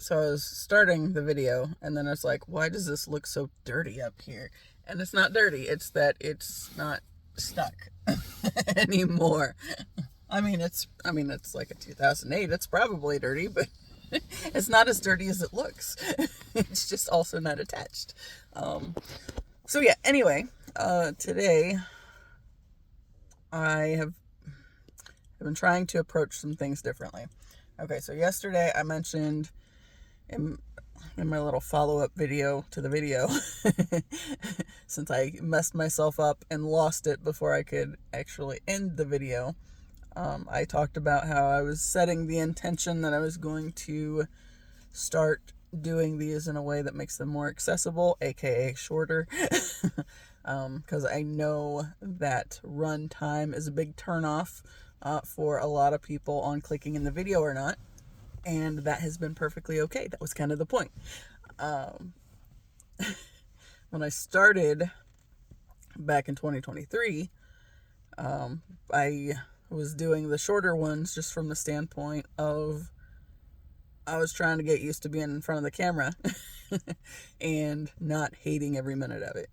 So I was starting the video, and then I was like, why does this look so dirty up here? And it's not dirty, it's that it's not stuck anymore. It's like a 2008. It's probably dirty, but it's not as dirty as it looks. It's just also not attached. So yeah, anyway, today I have been trying to approach some things differently. Okay, so yesterday I mentioned in my little follow-up video to the video, since I messed myself up and lost it before I could actually end the video, I talked about how I was setting the intention that I was going to start doing these in a way that makes them more accessible, aka shorter, because I know that run time is a big turnoff for a lot of people on clicking in the video or not, and that has been perfectly okay. That was kind of the point. When I started back in 2023, I was doing the shorter ones just from the standpoint of I was trying to get used to being in front of the camera and not hating every minute of it.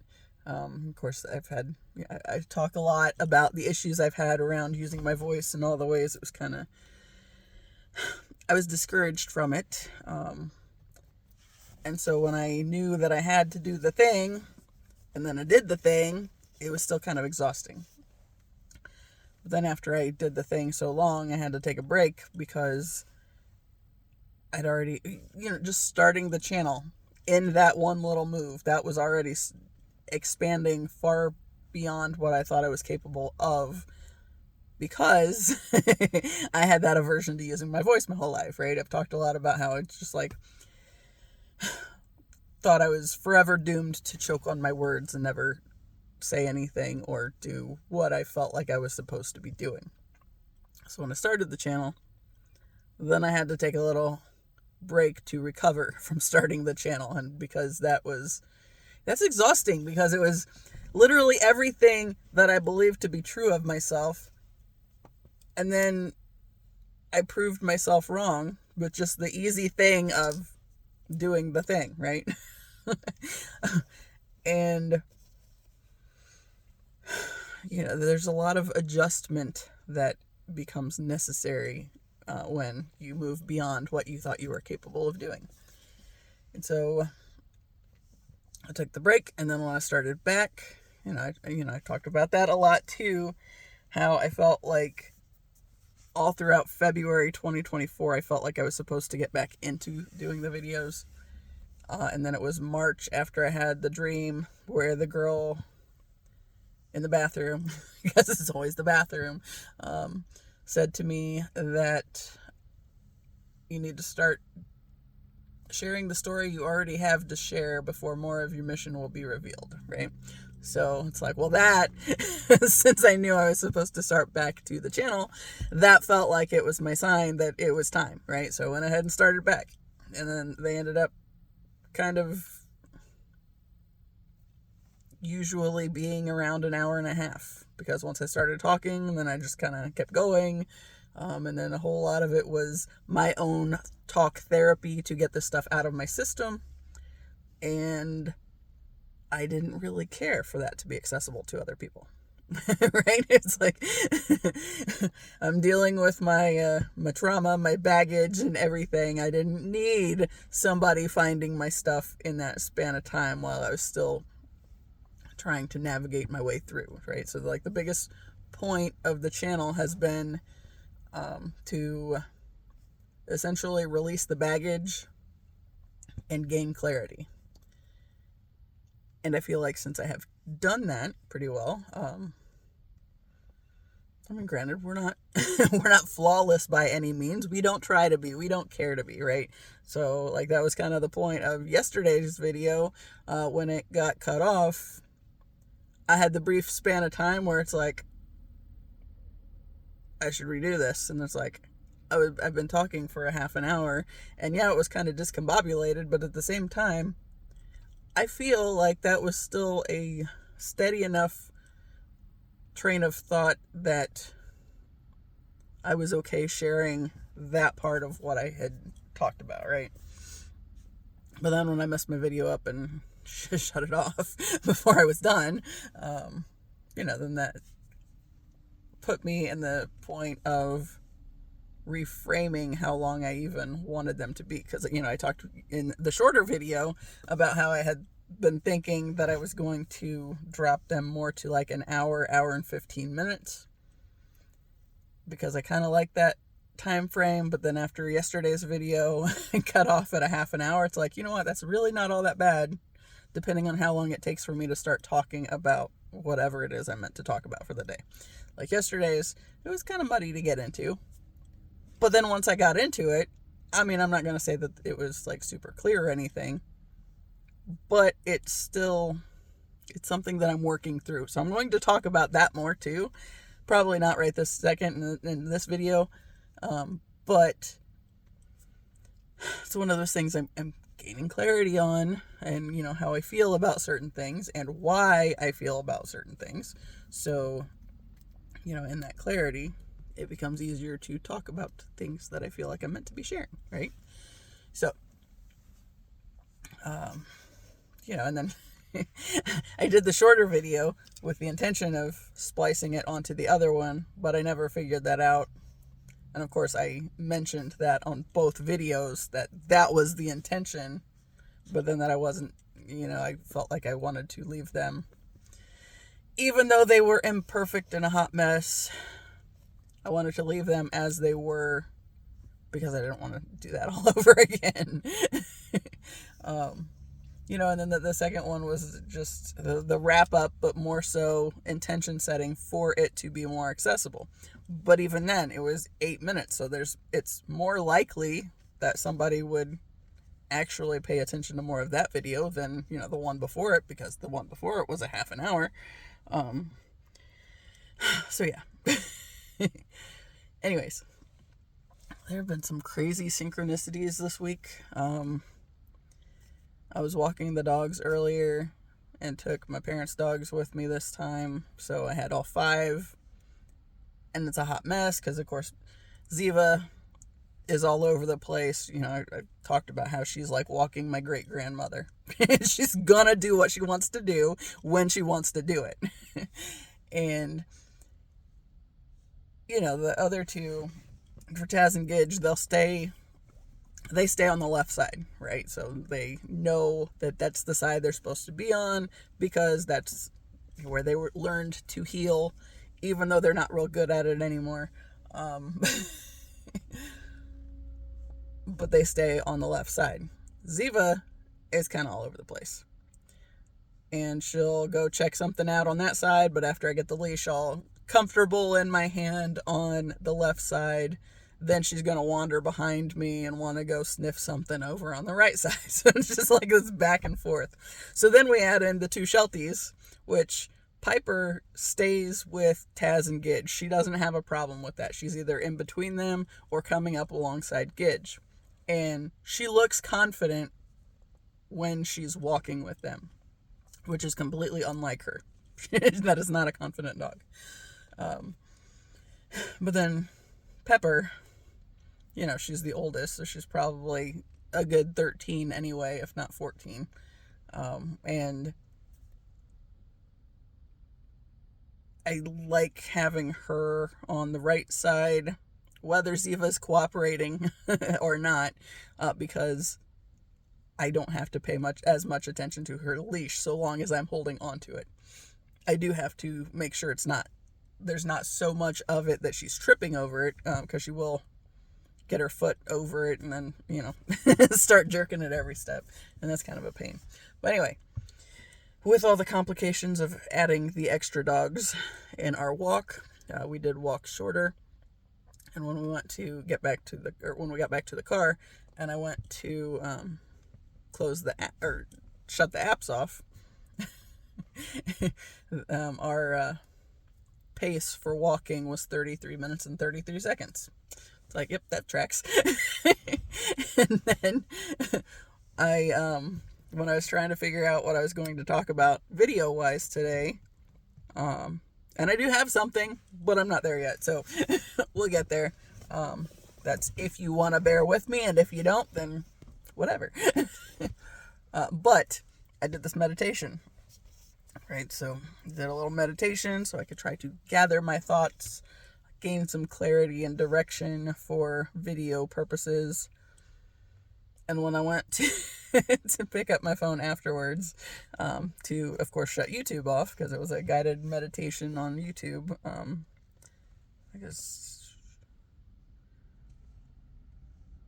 Of course, I talk a lot about the issues I've had around using my voice and all the ways it was I was discouraged from it. And so when I knew that I had to do the thing, and then I did the thing, it was still kind of exhausting. But then after I did the thing so long, I had to take a break because I'd already, just starting the channel in that one little move, that was already expanding far beyond what I thought I was capable of, because I had that aversion to using my voice my whole life, right? I've talked a lot about how it's just like, thought I was forever doomed to choke on my words and never say anything or do what I felt like I was supposed to be doing. So when I started the channel, then I had to take a little break to recover from starting the channel, and because that's exhausting, because it was literally everything that I believed to be true of myself, and then I proved myself wrong with just the easy thing of doing the thing, right? And there's a lot of adjustment that becomes necessary when you move beyond what you thought you were capable of doing. And so I took the break, and then when I started back, I talked about that a lot too, how I felt like all throughout February 2024, I felt like I was supposed to get back into doing the videos. And then it was March, after I had the dream where the girl in the bathroom, because it's always the bathroom, said to me that you need to start sharing the story you already have to share before more of your mission will be revealed, right? So it's like, well, that, since I knew I was supposed to start back to the channel, that felt like it was my sign that it was time, right? So I went ahead and started back. And then they ended up kind of usually being around an hour and a half, because once I started talking, then I just kind of kept going. And then a whole lot of it was my own talk therapy to get this stuff out of my system. And I didn't really care for that to be accessible to other people. Right? It's like I'm dealing with my trauma, my baggage, and everything. I didn't need somebody finding my stuff in that span of time while I was still trying to navigate my way through, right? So like the biggest point of the channel has been to essentially release the baggage and gain clarity. And I feel like since I have done that pretty well, granted, we're not we're not flawless by any means. We don't try to be. We don't care to be, right? So, like, that was kind of the point of yesterday's video. When it got cut off, I had the brief span of time where it's like, I should redo this. And it's like, I've been talking for a half an hour. And yeah, it was kind of discombobulated. But at the same time, I feel like that was still a steady enough train of thought that I was okay sharing that part of what I had talked about, right? But then when I messed my video up and shut it off before I was done, then that put me in the point of reframing how long I even wanted them to be. Because, I talked in the shorter video about how I had been thinking that I was going to drop them more to like an hour and 15 minutes. Because I kind of like that time frame. But then after yesterday's video, I cut off at a half an hour. It's like, you know what? That's really not all that bad, depending on how long it takes for me to start talking about whatever it is I meant to talk about for the day. Like yesterday's, it was kind of muddy to get into. But then once I got into it, I'm not going to say that it was like super clear or anything, but it's something that I'm working through. So I'm going to talk about that more too. Probably not right this second in this video. But it's one of those things I'm gaining clarity on, and how I feel about certain things and why I feel about certain things. So, in that clarity, it becomes easier to talk about things that I feel like I'm meant to be sharing, right? So, and then I did the shorter video with the intention of splicing it onto the other one, but I never figured that out. And of course, I mentioned that on both videos that was the intention, but then that I wasn't, I felt like I wanted to leave them, even though they were imperfect and a hot mess. I wanted to leave them as they were because I didn't want to do that all over again. And then the second one was just the wrap up, but more so intention setting for it to be more accessible. But even then, it was 8 minutes. So it's more likely that somebody would actually pay attention to more of that video than, the one before it, because the one before it was a half an hour. So yeah. Anyways, there have been some crazy synchronicities this week. I was walking the dogs earlier and took my parents' dogs with me this time. So I had all 5. And it's a hot mess because, of course, Ziva is all over the place. I talked about how she's like walking my great-grandmother. She's gonna do what she wants to do when she wants to do it. And, the other two, for Taz and Gidge, they stay on the left side, right? So they know that that's the side they're supposed to be on because that's where they were learned to heal, even though they're not real good at it anymore. But they stay on the left side. Ziva is kind of all over the place. And she'll go check something out on that side, but after I get the leash all comfortable in my hand on the left side, then she's going to wander behind me and want to go sniff something over on the right side. So it's just like this back and forth. So then we add in the 2 Shelties, which Piper stays with Taz and Gidge. She doesn't have a problem with that. She's either in between them or coming up alongside Gidge. And she looks confident when she's walking with them, which is completely unlike her. That is not a confident dog. But then Pepper, she's the oldest, so she's probably a good 13 anyway, if not 14. And I like having her on the right side, whether Ziva's cooperating or not, because I don't have to pay as much attention to her leash so long as I'm holding on to it. I do have to make sure there's not so much of it that she's tripping over it, because she will get her foot over it and then, start jerking it every step. And that's kind of a pain. But anyway, with all the complications of adding the extra dogs in our walk, we did walk shorter. And when we got back to the car, and I went to shut the apps off, our pace for walking was 33 minutes and 33 seconds. It's like, yep, that tracks. And then when I was trying to figure out what I was going to talk about video-wise today, and I do have something, but I'm not there yet, so we'll get there. That's if you want to bear with me, and if you don't, then whatever. But I did this meditation, right? So I did a little meditation so I could try to gather my thoughts, gain some clarity and direction for video purposes. And when I went to, to pick up my phone afterwards, to, of course, shut YouTube off, because it was a guided meditation on YouTube, I guess,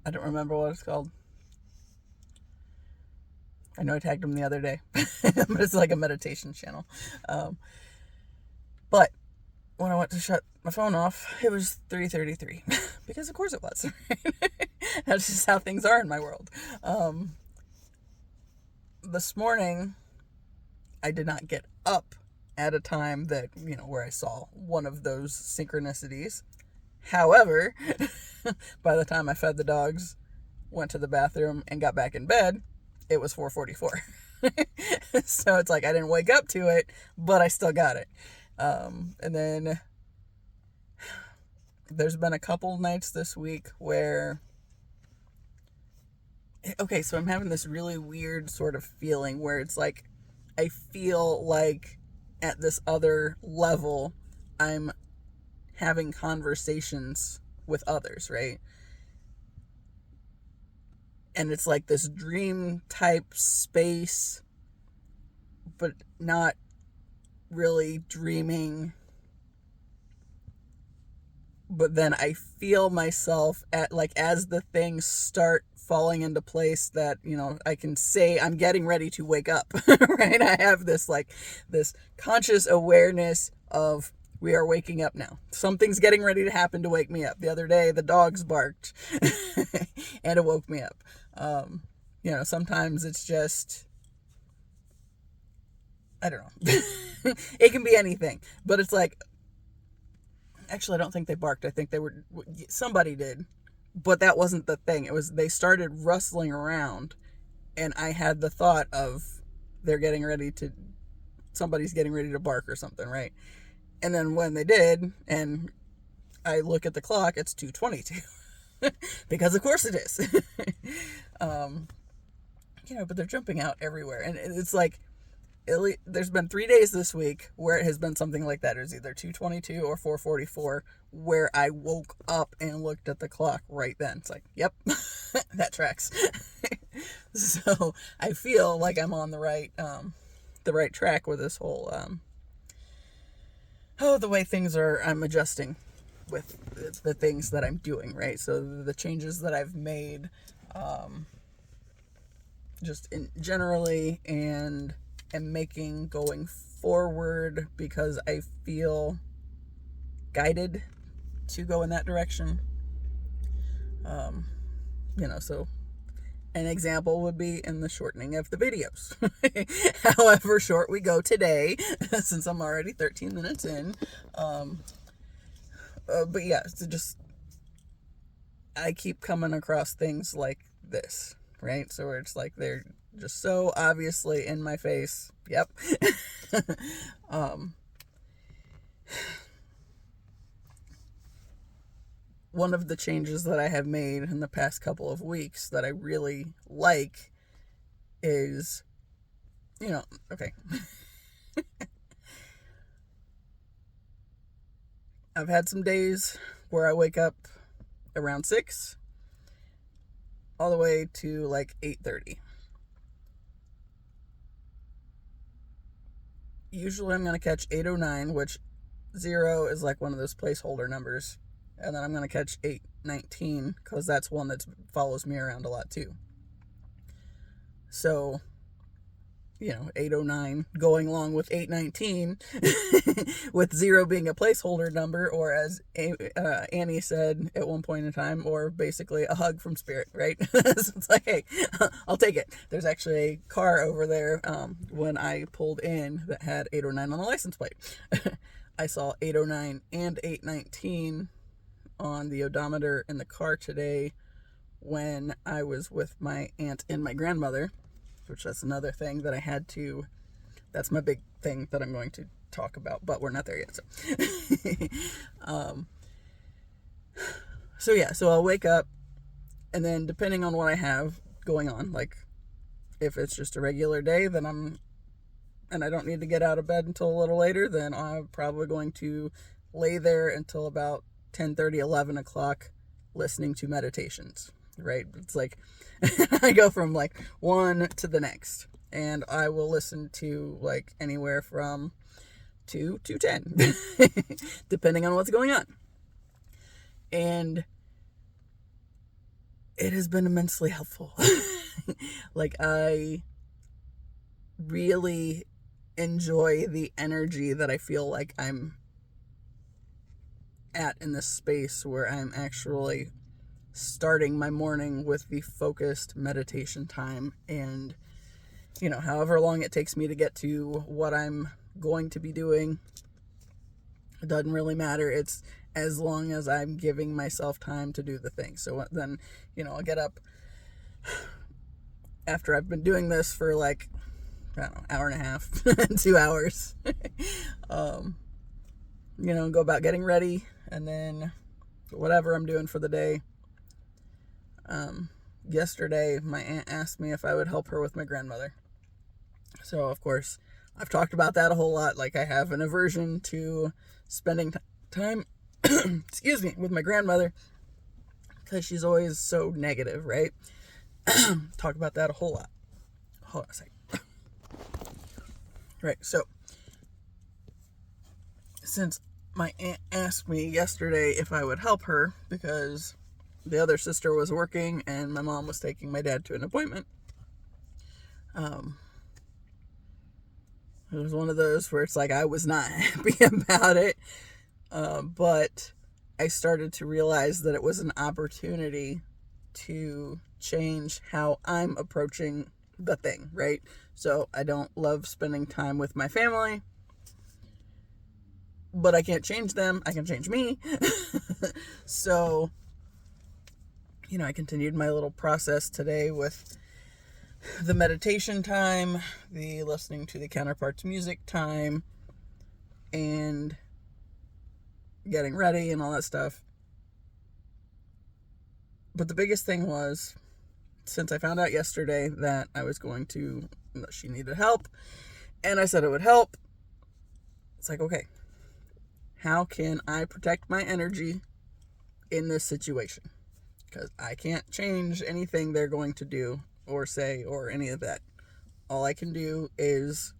I don't remember what it's called. I know I tagged him the other day, but it's like a meditation channel. But when I went to shut my phone off, it was 3:33, because of course it was. Right? That's just how things are in my world. This morning, I did not get up at a time that, where I saw one of those synchronicities. However, by the time I fed the dogs, went to the bathroom, and got back in bed, it was 4:44. So it's like I didn't wake up to it, but I still got it. And then there's been a couple nights this week where, okay, so I'm having this really weird sort of feeling where it's like I feel like at this other level I'm having conversations with others, right? And it's like this dream type space, but not really dreaming. But then I feel myself as the things start falling into place that, I can say I'm getting ready to wake up, right? I have this conscious awareness of, we are waking up now. Something's getting ready to happen to wake me up. The other day, the dogs barked and it woke me up. Sometimes it's just, I don't know. It can be anything, but it's like, actually, I don't think they barked. I think somebody did, but that wasn't the thing. It was, they started rustling around and I had the thought of, somebody's getting ready to bark or something, right? And then when they did, and I look at the clock, it's 2:22. Because of course it is. But they're jumping out everywhere. And it's like, there's been 3 days this week where it has been something like that. It was either 2:22 or 4:44 where I woke up and looked at the clock right then. It's like, yep, that tracks. So I feel like I'm on the right track with this whole, the way things are, I'm adjusting with the things that I'm doing, right? So the changes that I've made, just generally, and am making going forward, because I feel guided to go in that direction. So an example would be in the shortening of the videos. However short we go today, since I'm already 13 minutes in. But yeah, so just, I keep coming across things like this, right? So where it's like they're just so obviously in my face. Yep. One of the changes that I have made in the past couple of weeks that I really like is, okay. I've had some days where I wake up around 6 all the way to 8:30. Usually I'm going to catch 8:09, which 0 is one of those placeholder numbers. And then I'm going to catch 8:19 because that's one that follows me around a lot too. So, 8:09 going along with 8:19 with 0 being a placeholder number, or as Annie said at one point in time, or basically a hug from spirit, right? So it's like, hey, I'll take it. There's actually a car over there when I pulled in that had 8:09 on the license plate. I saw 8:09 and 8:19 on the odometer in the car today when I was with my aunt and my grandmother, which that's another thing that I had to, that's my big thing that I'm going to talk about, but we're not there yet. So, so I'll wake up, and then depending on what I have going on, If it's just a regular day, and I don't need to get out of bed until a little later, then I'm probably going to lay there until about 10:30, 11 o'clock listening to meditations, right? It's like I go from like one to the next, and I will listen to like anywhere from 2 to 10, depending on what's going on. And it has been immensely helpful. Like, I really enjoy the energy that I feel like I'm at in this space where I'm actually starting my morning with the focused meditation time. And, however long it takes me to get to what I'm going to be doing, it doesn't really matter. It's as long as I'm giving myself time to do the thing. So then, I'll get up after I've been doing this for like, I don't know, hour and a half, 2 hours, go about getting ready, and then whatever I'm doing for the day. Yesterday, my aunt asked me if I would help her with my grandmother. So, of course, I've talked about that a whole lot. Like, I have an aversion to spending time, with my grandmother, because she's always so negative, right? Talk about that a whole lot. Hold on a second. Right, so since my aunt asked me yesterday if I would help her because the other sister was working and my mom was taking my dad to an appointment, it was one of those where it's like I was not happy about it, but I started to realize that it was an opportunity to change how I'm approaching the thing, right? So I don't love spending time with my family, but I can't change them. I can change me. So, I continued my little process today with the meditation time, the listening to the counterparts music time, and getting ready and all that stuff. But the biggest thing was, since I found out yesterday that she needed help, and I said it would help, it's like, okay, how can I protect my energy in this situation? Because I can't change anything they're going to do or say or any of that. All I can do is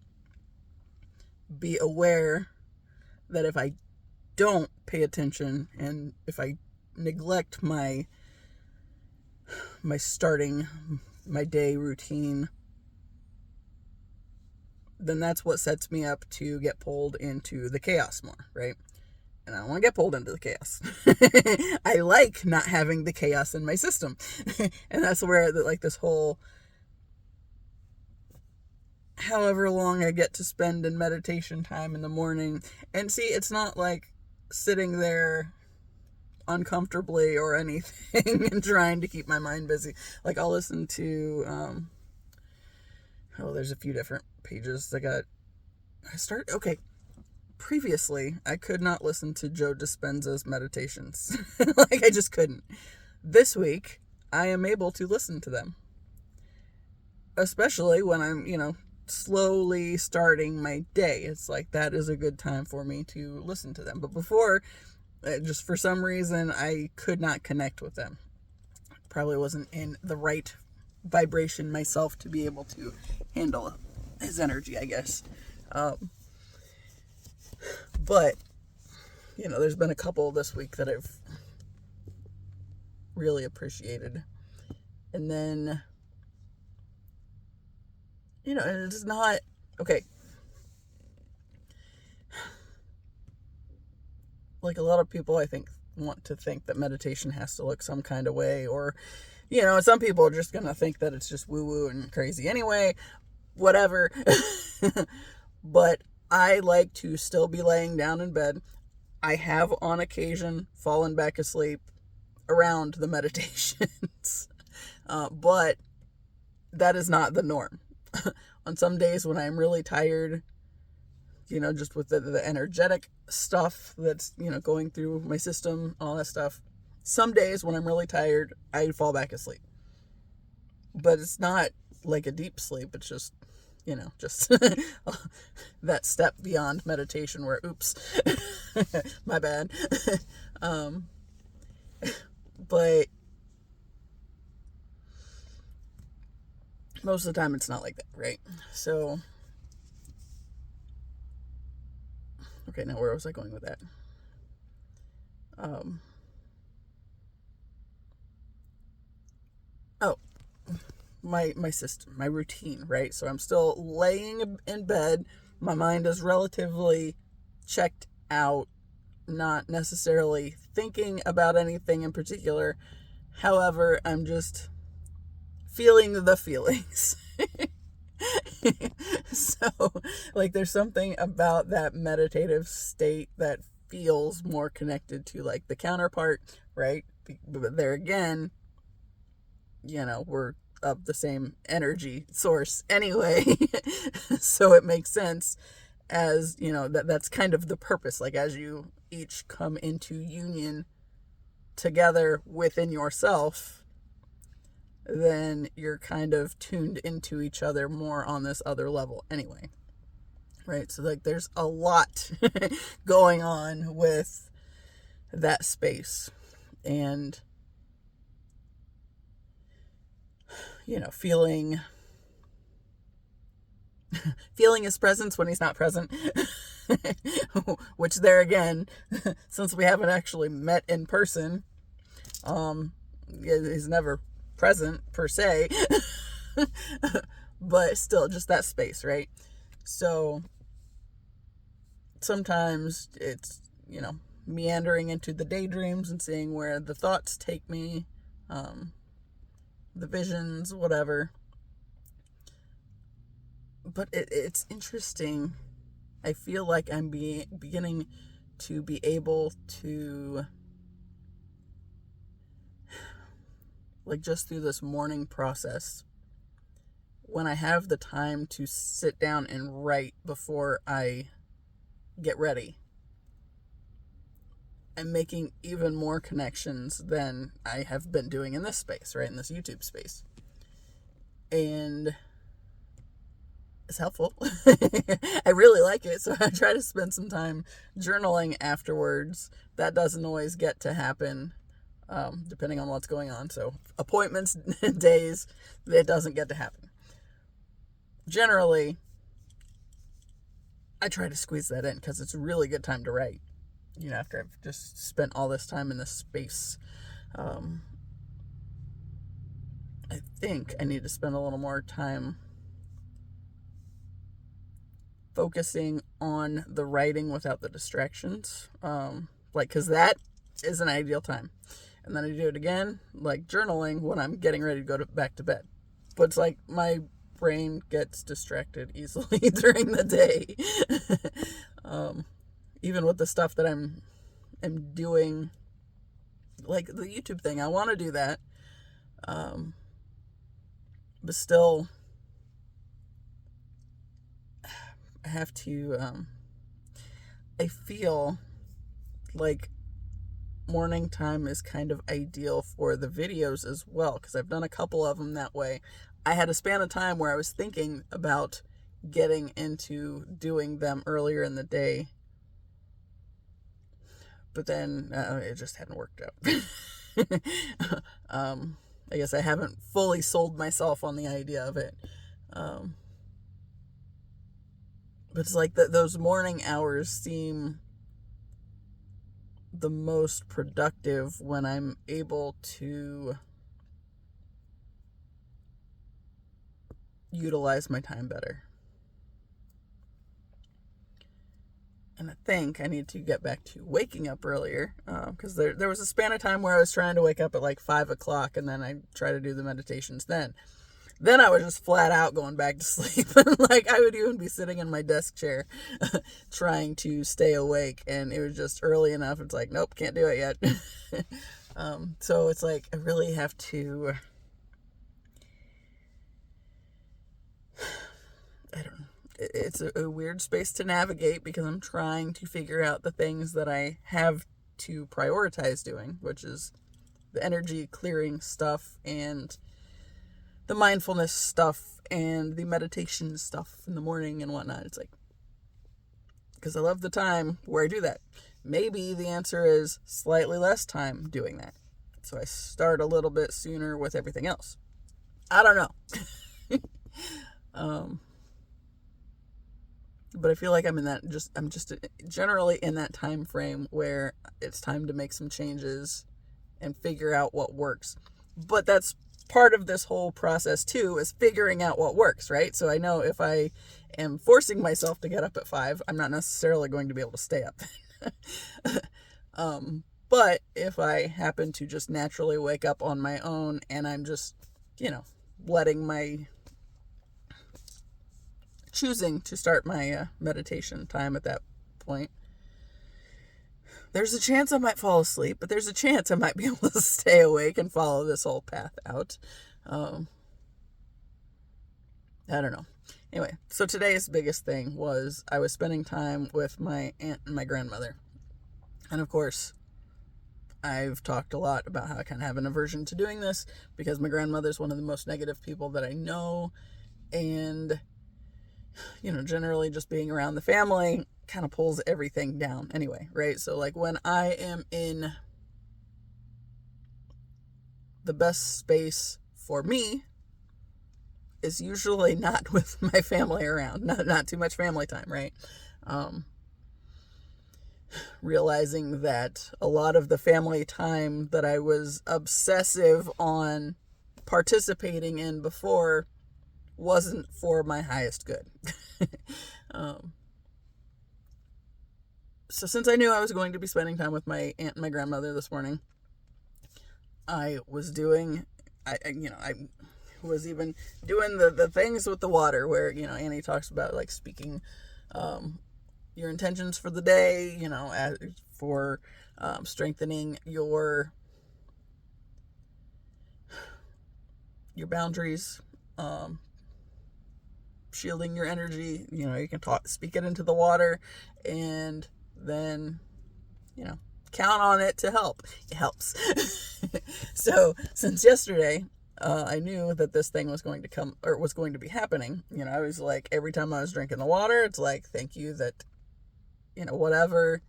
be aware that if I don't pay attention and if I neglect my starting my day routine, then that's what sets me up to get pulled into the chaos more, right? And I don't want to get pulled into the chaos. I like not having the chaos in my system. And that's where this whole however long I get to spend in meditation time in the morning. And see, it's not like sitting there uncomfortably or anything and trying to keep my mind busy. Like, I'll listen to there's a few different pages. Previously I could not listen to Joe Dispenza's meditations. Like, I just couldn't. This week I am able to listen to them, especially when I'm slowly starting my day. It's like that is a good time for me to listen to them. But before, just for some reason, I could not connect with them. Probably wasn't in the right vibration myself to be able to handle his energy, I guess. But, there's been a couple this week that I've really appreciated. And then, and it's not, okay. Like, a lot of people, I think, want to think that meditation has to look some kind of way, or, some people are just going to think that it's just woo-woo and crazy anyway, whatever. But I like to still be laying down in bed. I have on occasion fallen back asleep around the meditations, but that is not the norm. On some days when I'm really tired, just with the energetic stuff that's, going through my system, all that stuff. Some days when I'm really tired, I fall back asleep. But it's not like a deep sleep. It's just, just that step beyond meditation where, oops, my bad. But most of the time it's not like that, right? So, okay, now where was I going with that? Oh, my system, my routine, right? So I'm still laying in bed. My mind is relatively checked out, not necessarily thinking about anything in particular. However, I'm just feeling the feelings. So, like, there's something about that meditative state that feels more connected to, like, the counterpart, right? But there again, we're of the same energy source anyway. So it makes sense as, that's kind of the purpose. Like, as you each come into union together within yourself, then you're kind of tuned into each other more on this other level anyway, right? So, like, there's a lot going on with that space, and feeling his presence when he's not present. Which, there again, since we haven't actually met in person, he's never present per se. But still, just that space, right? So sometimes it's, meandering into the daydreams and seeing where the thoughts take me, the visions, whatever. But it's interesting. I feel like I'm beginning to be able to, like, just through this morning process, when I have the time to sit down and write before I get ready, I'm making even more connections than I have been doing in this space, right? In this YouTube space. And it's helpful. I really like it. So I try to spend some time journaling afterwards. That doesn't always get to happen, depending on what's going on. So appointments, days, it doesn't get to happen. Generally, I try to squeeze that in because it's a really good time to write. After I've just spent all this time in this space. I think I need to spend a little more time focusing on the writing without the distractions. Because that is an ideal time. And then I do it again, like journaling, when I'm getting ready to go back to bed. But it's like my brain gets distracted easily during the day. Even with the stuff that I'm doing, like the YouTube thing, I want to do that. But still, I have to, I feel like morning time is kind of ideal for the videos as well, because I've done a couple of them that way. I had a span of time where I was thinking about getting into doing them earlier in the day, but then it just hadn't worked out. I guess I haven't fully sold myself on the idea of it. But it's like those morning hours seem the most productive when I'm able to utilize my time better. And I think I need to get back to waking up earlier, because there was a span of time where I was trying to wake up at like 5 o'clock, and then I try to do the meditations then. Then I was just flat out going back to sleep. Like, I would even be sitting in my desk chair trying to stay awake, and it was just early enough. It's like, nope, can't do it yet. So it's like I really have to, I don't know. It's a weird space to navigate because I'm trying to figure out the things that I have to prioritize doing, which is the energy clearing stuff and the mindfulness stuff and the meditation stuff in the morning and whatnot. It's like, because I love the time where I do that. Maybe the answer is slightly less time doing that. So I start a little bit sooner with everything else. I don't know. But I feel like I'm just generally in that time frame where it's time to make some changes and figure out what works. But that's part of this whole process too, is figuring out what works, right? So I know if I am forcing myself to get up at 5, I'm not necessarily going to be able to stay up. But if I happen to just naturally wake up on my own and I'm just, letting choosing to start my meditation time at that point, there's a chance I might fall asleep, but there's a chance I might be able to stay awake and follow this whole path out. I don't know. Anyway, so today's biggest thing was I was spending time with my aunt and my grandmother. And of course, I've talked a lot about how I kind of have an aversion to doing this because my grandmother's one of the most negative people that I know. And, generally just being around the family kind of pulls everything down anyway, right? So like when I am in the best space for me is usually not with my family around, not too much family time, right? Realizing that a lot of the family time that I was obsessive on participating in before wasn't for my highest good. So since I knew I was going to be spending time with my aunt and my grandmother this morning, I was even doing the things with the water where, Annie talks about like speaking, your intentions for the day, for strengthening your boundaries, shielding your energy. You can speak it into the water, and then, count on it to help. It helps. So since yesterday, I knew that this thing was going to come, or was going to be happening. I was like, every time I was drinking the water, it's like, thank you that, whatever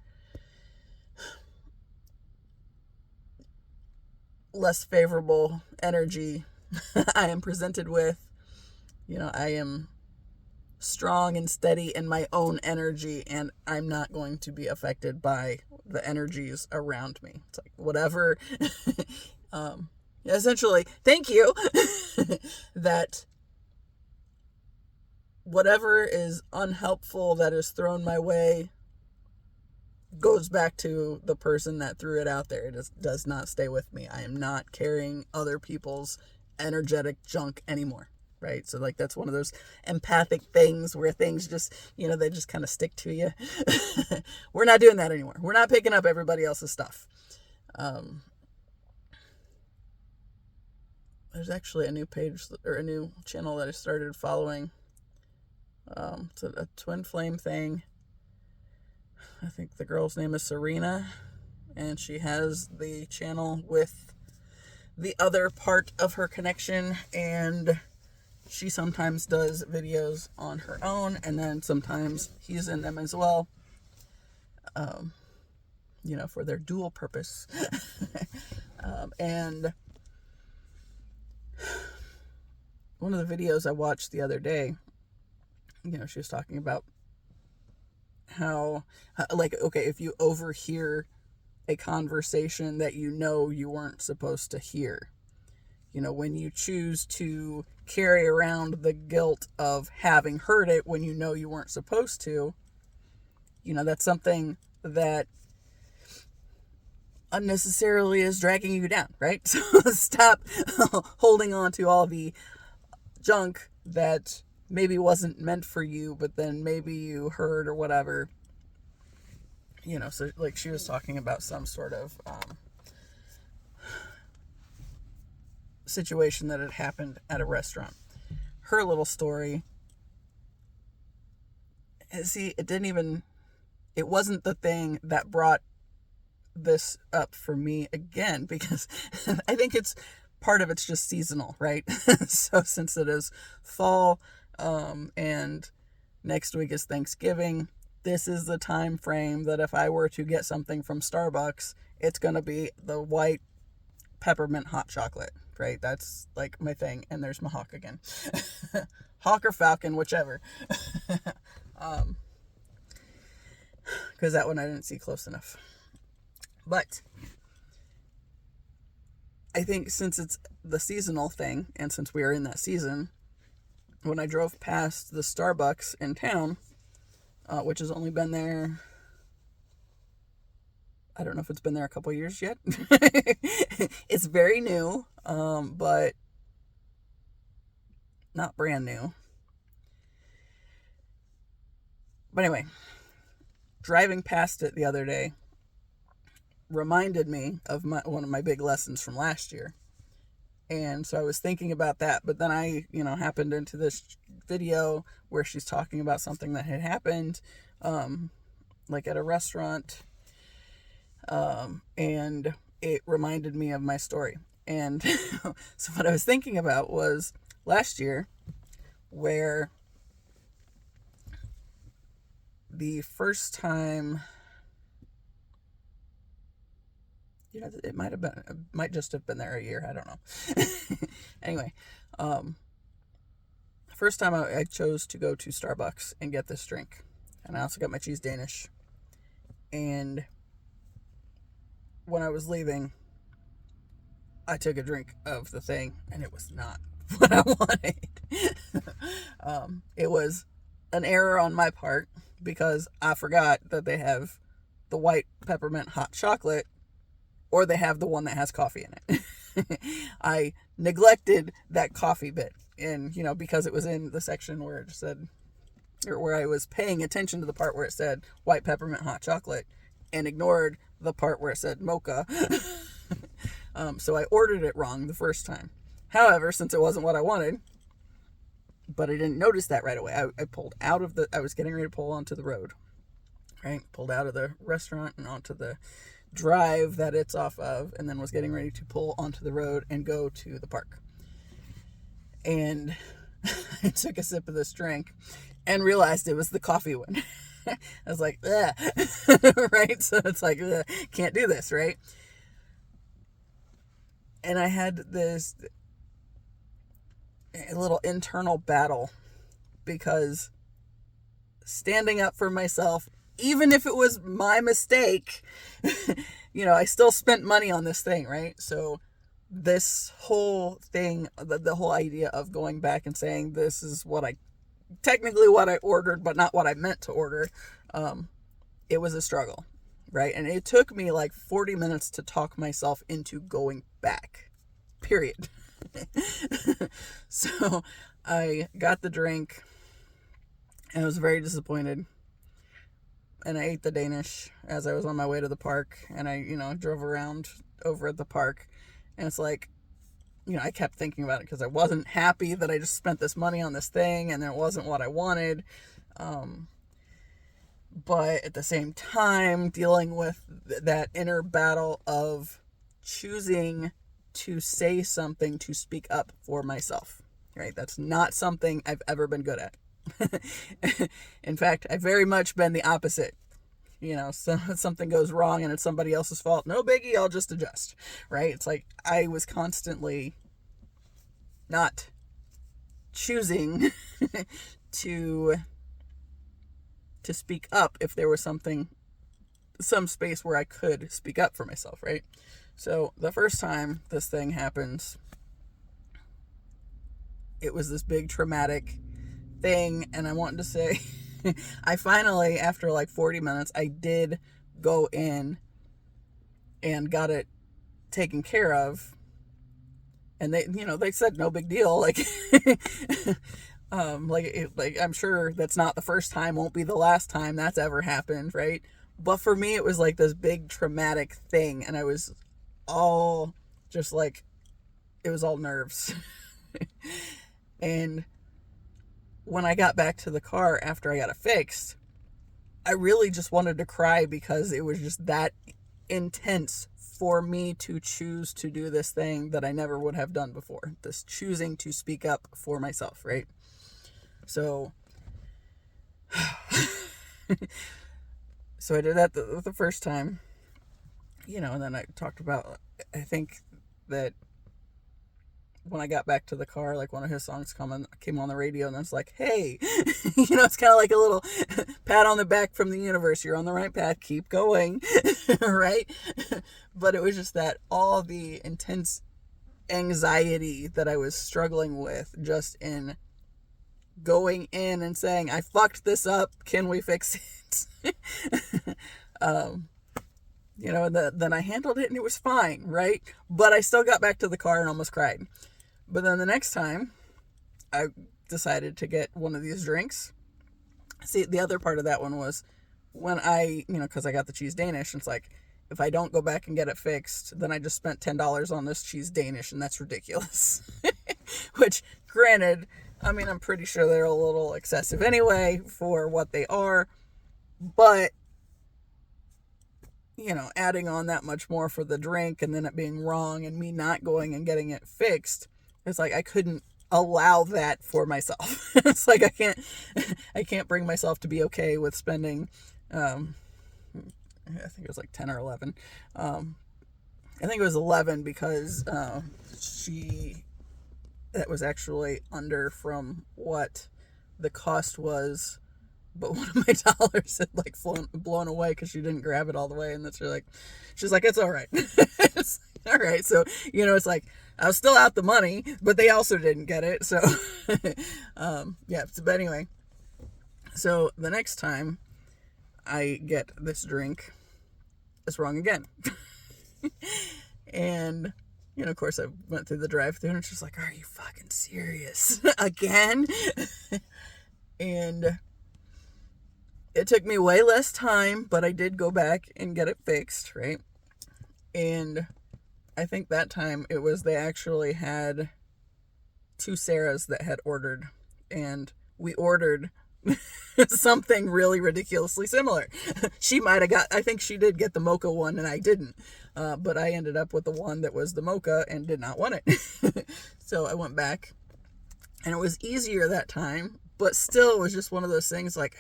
less favorable energy I am presented with, I am strong and steady in my own energy, and I'm not going to be affected by the energies around me. It's like, whatever, essentially, thank you that whatever is unhelpful that is thrown my way goes back to the person that threw it out there. It does not stay with me. I am not carrying other people's energetic junk anymore, right? So like that's one of those empathic things where things just, they just kind of stick to you. We're not doing that anymore. We're not picking up everybody else's stuff. There's actually a new page or a new channel that I started following. It's a twin flame thing. I think the girl's name is Serena, and she has the channel with the other part of her connection, and she sometimes does videos on her own, and then sometimes he's in them as well, for their dual purpose. And one of the videos I watched the other day, she was talking about how, okay, if you overhear a conversation that you weren't supposed to hear, when you choose to carry around the guilt of having heard it when you weren't supposed to, that's something that unnecessarily is dragging you down, right? So stop holding on to all the junk that maybe wasn't meant for you, but then maybe you heard or whatever. So like she was talking about some sort of situation that had happened at a restaurant. Her little story, see, it wasn't the thing that brought this up for me again, because I think it's part of it's just seasonal, right? So since it is fall, and next week is Thanksgiving, this is the time frame that if I were to get something from Starbucks, it's going to be the white peppermint hot chocolate, right? That's like my thing. And there's my hawk again. Hawk or falcon, whichever. Because that one I didn't see close enough. But I think since it's the seasonal thing, and since we are in that season, when I drove past the Starbucks in town, which has only been there, I don't know if it's been there a couple years yet. It's very new, but not brand new. But anyway, driving past it the other day reminded me of one of my big lessons from last year. And so I was thinking about that, but then I, happened into this video where she's talking about something that had happened, like at a restaurant, and it reminded me of my story. And so what I was thinking about was last year, where the first time, it might just have been there a year. I don't know. Anyway, first time I chose to go to Starbucks and get this drink. And I also got my cheese Danish. And when I was leaving, I took a drink of the thing, and it was not what I wanted. It was an error on my part, because I forgot that they have the white peppermint hot chocolate, or they have the one that has coffee in it. I neglected that coffee bit. And, because it was in the section where it said, or where I was paying attention to the part where it said white peppermint hot chocolate, and ignored the part where it said mocha. So I ordered it wrong the first time. However, since it wasn't what I wanted, but I didn't notice that right away, I pulled out of I was getting ready to pull onto the road, right? Pulled out of the restaurant and onto the drive that it's off of, and then was getting ready to pull onto the road and go to the park. And I took a sip of this drink and realized it was the coffee one. I was like, ugh. Right? So it's like, ugh, can't do this, right? And I had this little internal battle, because standing up for myself, even if it was my mistake, I still spent money on this thing, right? So this whole thing, the whole idea of going back and saying this is technically what I ordered, but not what I meant to order, it was a struggle, right? And it took me like 40 minutes to talk myself into going back, period. So I got the drink, and I was very disappointed. And I ate the Danish as I was on my way to the park, and I, drove around over at the park, and it's like, I kept thinking about it, because I wasn't happy that I just spent this money on this thing, and it wasn't what I wanted. But at the same time, dealing with that inner battle of choosing to say something, to speak up for myself, right? That's not something I've ever been good at. In fact, I've very much been the opposite. So something goes wrong and it's somebody else's fault. No biggie, I'll just adjust, right? It's like I was constantly not choosing to speak up if there was some space where I could speak up for myself, right? So the first time this thing happens, it was this big traumatic thing, and I wanted to say, I finally, after like 40 minutes, I did go in and got it taken care of, and they said no big deal, like, like I'm sure that's not the first time, won't be the last time that's ever happened, right? But for me, it was like this big traumatic thing, and I was all just like, it was all nerves. And when I got back to the car after I got it fixed, I really just wanted to cry, because it was just that intense for me to choose to do this thing that I never would have done before. This choosing to speak up for myself, right? So, so I did that the first time, and then I talked about, I think that when I got back to the car, like one of his songs came on the radio, and it's like, hey, it's kind of like a little pat on the back from the universe. You're on the right path. Keep going. Right. But it was just that all the intense anxiety that I was struggling with just in going in and saying, I fucked this up. Can we fix it? And then I handled it and it was fine. Right. But I still got back to the car and almost cried. But then the next time, I decided to get one of these drinks. See, the other part of that one was when because I got the cheese Danish, and it's like, if I don't go back and get it fixed, then I just spent $10 on this cheese Danish, and that's ridiculous. Which, granted, I'm pretty sure they're a little excessive anyway for what they are. But, adding on that much more for the drink and then it being wrong and me not going and getting it fixed, it's like I couldn't allow that for myself. It's like I can't bring myself to be okay with spending, I think it was like 10 or 11. I think it was 11 because that was actually under from what the cost was. But one of my dollars had like blown away because she didn't grab it all the way. And she's like, it's all right. It's all right. So, it's like, I was still out the money, but they also didn't get it. So, but anyway, so the next time I get this drink, it's wrong again. And, of course I went through the drive-thru and it's just like, are you fucking serious? Again? And it took me way less time, but I did go back and get it fixed, right? And I think that time it was they actually had 2 Sarahs that had ordered, and we ordered something really ridiculously similar. I think she did get the mocha one and I didn't, but I ended up with the one that was the mocha and did not want it. So I went back, and it was easier that time, but still it was just one of those things like,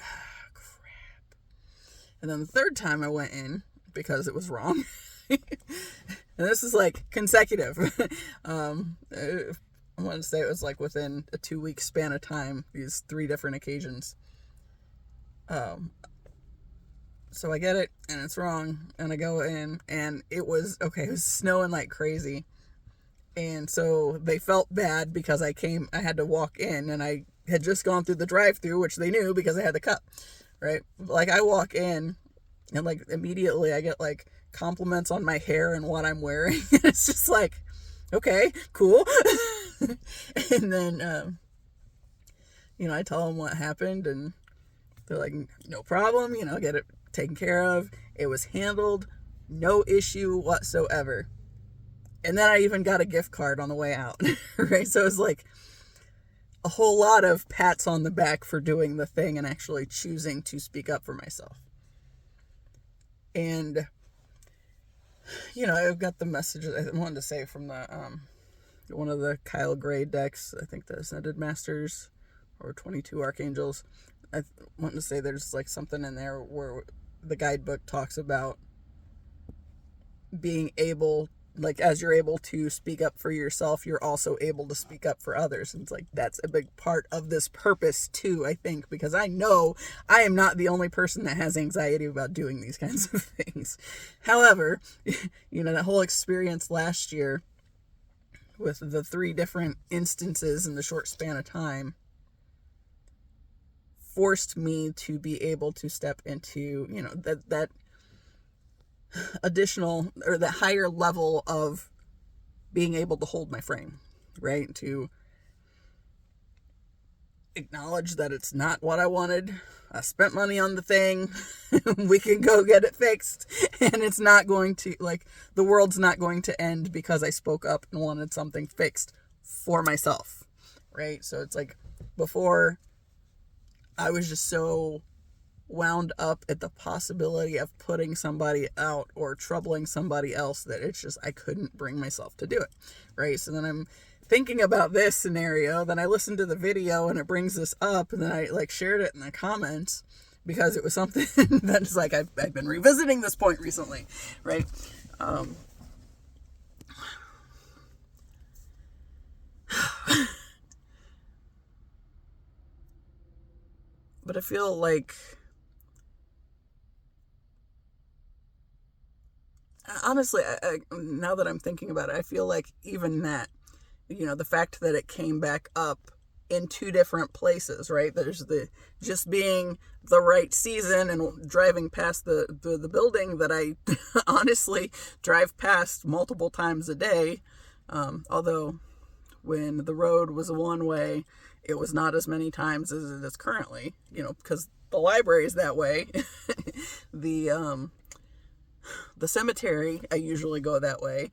crap. And then the third time I went in because it was wrong. And this is like consecutive. I want to say it was like within a 2-week span of time, these 3 different occasions. So I get it and it's wrong, and I go in and it was snowing like crazy. And so they felt bad because I had to walk in, and I had just gone through the drive-thru, which they knew because I had the cup, right? Like I walk in and like immediately I get like compliments on my hair and what I'm wearing. It's just like, okay, cool. And then, I tell them what happened, and they're like, no problem, get it taken care of. It was handled, no issue whatsoever. And then I even got a gift card on the way out, right? So it was like a whole lot of pats on the back for doing the thing and actually choosing to speak up for myself. And I've got the messages I wanted to say from the one of the Kyle Gray decks. I think the Ascended Masters or 22 Archangels. I want to say there's like something in there where the guidebook talks about being able, like, as you're able to speak up for yourself, you're also able to speak up for others. And it's like, that's a big part of this purpose too, I think, because I know I am not the only person that has anxiety about doing these kinds of things. However, that whole experience last year with the 3 different instances in the short span of time forced me to be able to step into, that additional, or the higher level of being able to hold my frame, right? To acknowledge that it's not what I wanted. I spent money on the thing. We can go get it fixed. And it's not going to, the world's not going to end because I spoke up and wanted something fixed for myself, right? So it's like, before, I was just so wound up at the possibility of putting somebody out or troubling somebody else that it's just, I couldn't bring myself to do it, right? So then I'm thinking about this scenario, then I listened to the video and it brings this up, and then I like shared it in the comments because it was something that's like, I've been revisiting this point recently, right? But I feel like, honestly, now that I'm thinking about it, I feel like even that, the fact that it came back up in two different places, right? There's the just being the right season and driving past the building that I honestly drive past multiple times a day. Although when the road was a one way, it was not as many times as it is currently, because the library is that way. The cemetery, I usually go that way.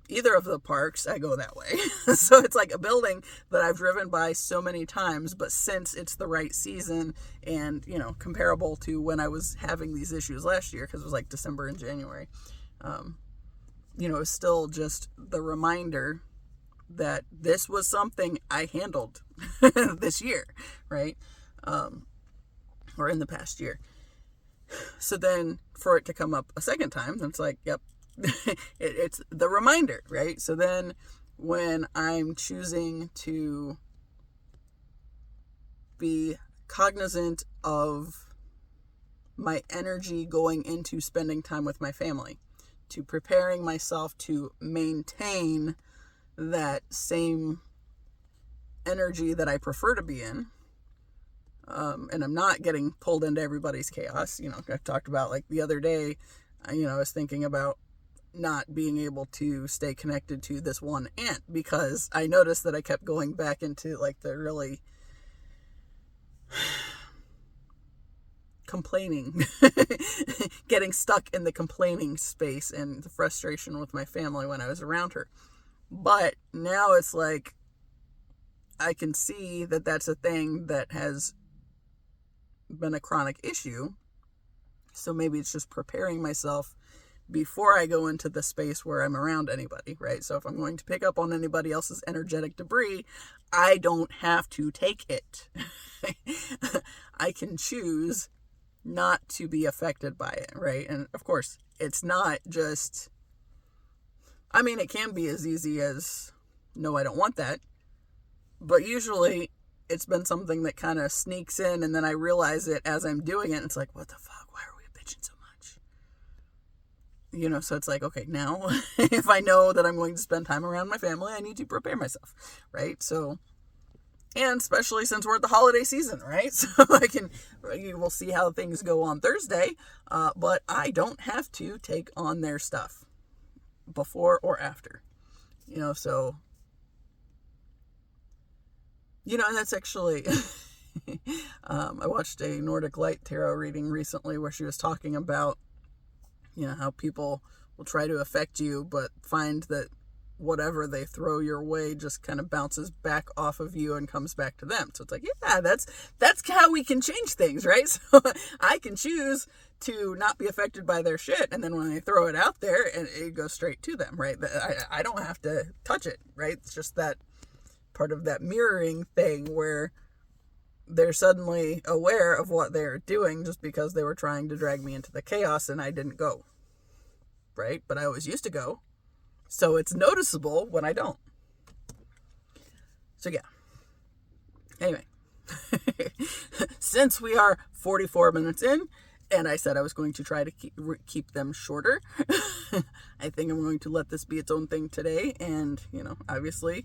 Either of the parks, I go that way. So it's like a building that I've driven by so many times, but since it's the right season and, comparable to when I was having these issues last year, because it was like December and January, it's still just the reminder that this was something I handled this year, right? Or in the past year. So then for it to come up a second time, it's like, yep, it's the reminder, right? So then when I'm choosing to be cognizant of my energy going into spending time with my family, to preparing myself to maintain that same energy that I prefer to be in, and I'm not getting pulled into everybody's chaos. I've talked about, like, the other day, I was thinking about not being able to stay connected to this one aunt because I noticed that I kept going back into, like, the really complaining, getting stuck in the complaining space and the frustration with my family when I was around her. But now it's like, I can see that that's a thing that has been a chronic issue. So maybe it's just preparing myself before I go into the space where I'm around anybody, right? So if I'm going to pick up on anybody else's energetic debris, I don't have to take it. I can choose not to be affected by it, right? And of course, it's not just, it can be as easy as, no, I don't want that. But usually it's been something that kind of sneaks in, and then I realize it as I'm doing it. And it's like, what the fuck? Why are we bitching so much? So it's like, okay, now if I know that I'm going to spend time around my family, I need to prepare myself, right? So, and especially since we're at the holiday season, right? So you will see how things go on Thursday, but I don't have to take on their stuff before or after, so, and that's actually, I watched a Nordic light tarot reading recently where she was talking about, how people will try to affect you, but find that whatever they throw your way just kind of bounces back off of you and comes back to them. So it's like, yeah, that's how we can change things, right? So I can choose to not be affected by their shit, and then when they throw it out there, and it goes straight to them, right? I don't have to touch it, right? It's just that part of that mirroring thing where they're suddenly aware of what they're doing just because they were trying to drag me into the chaos and I didn't go, right? But I always used to go. So it's noticeable when I don't. So yeah. Anyway, since we are 44 minutes in, and I said I was going to try to keep them shorter, I think I'm going to let this be its own thing today. And, obviously,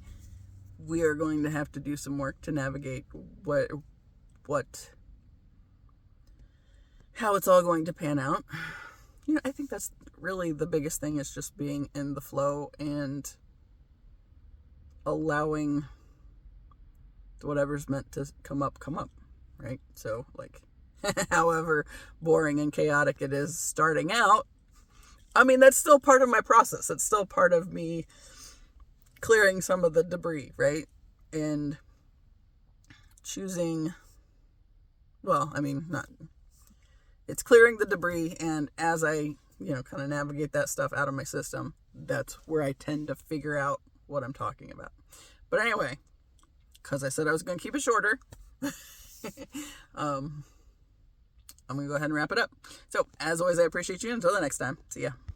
we are going to have to do some work to navigate how it's all going to pan out. I think that's really the biggest thing, is just being in the flow and allowing whatever's meant to come up, right? So, like, however boring and chaotic it is starting out, that's still part of my process. It's still part of me clearing some of the debris, right? And choosing, not it's clearing the debris. And as I, kind of navigate that stuff out of my system, that's where I tend to figure out what I'm talking about. But anyway, because I said I was going to keep it shorter, I'm going to go ahead and wrap it up. So, as always, I appreciate you. Until the next time, see ya.